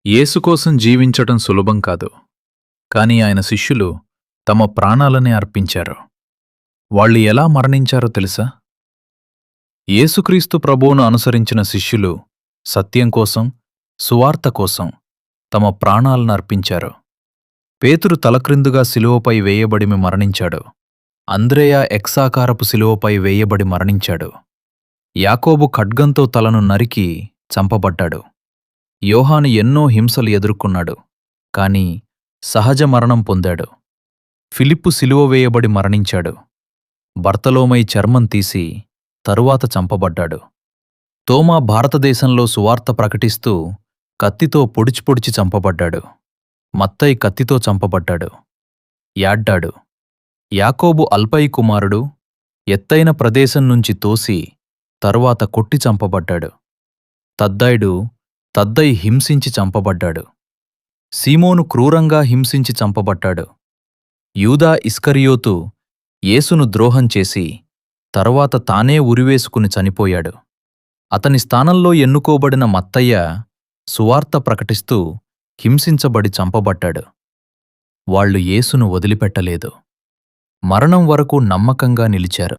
యేసు కోసం జీవించటం సులభం కాదు. కాని ఆయన శిష్యులు తమ ప్రాణాలనే అర్పించారు. వాళ్ళు ఎలా మరణించారో తెలుసా? యేసుక్రీస్తు ప్రభువును అనుసరించిన శిష్యులు సత్యం కోసం, సువార్త కోసం తమ ప్రాణాలను అర్పించారు. పేతురు తలక్రిందుగా శిలువపై వేయబడి మరణించాడు. అంద్రెయ ఎక్సాకారపు శిలువపై వేయబడి మరణించాడు. యాకోబు ఖడ్గంతో తలను నరికి చంపబడ్డాడు. యోహాను ఎన్నో హింసలు ఎదుర్కొన్నాడు, కాని సహజ మరణం పొందాడు. ఫిలిప్పు శిలువ వేయబడి మరణించాడు. బర్తలోమై చర్మం తీసి తరువాత చంపబడ్డాడు. తోమా భారతదేశంలో సువార్త ప్రకటిస్తూ కత్తితో పొడిచి చంపబడ్డాడు. మత్తయి కత్తితో చంపబడ్డాడు. యాడ్డాడు. యాకోబు అల్పయి కుమారుడు, ఎత్తైన ప్రదేశం నుంచి తోసి తరువాత కొట్టి చంపబడ్డాడు. తద్దయి హింసించి చంపబడ్డాడు. సీమోను క్రూరంగా హింసించి చంపబడ్డాడు. యూదా ఇస్కరియోతు యేసును ద్రోహం చేసి తరువాత తానే ఉరివేసుకుని చనిపోయాడు. అతని స్థానంలో ఎన్నుకోబడిన మత్తయ్య సువార్త ప్రకటిస్తూ హింసించబడి చంపబడ్డాడు. వాళ్ళు యేసును వదిలిపెట్టలేదు. మరణం వరకు నమ్మకంగా నిలిచారు.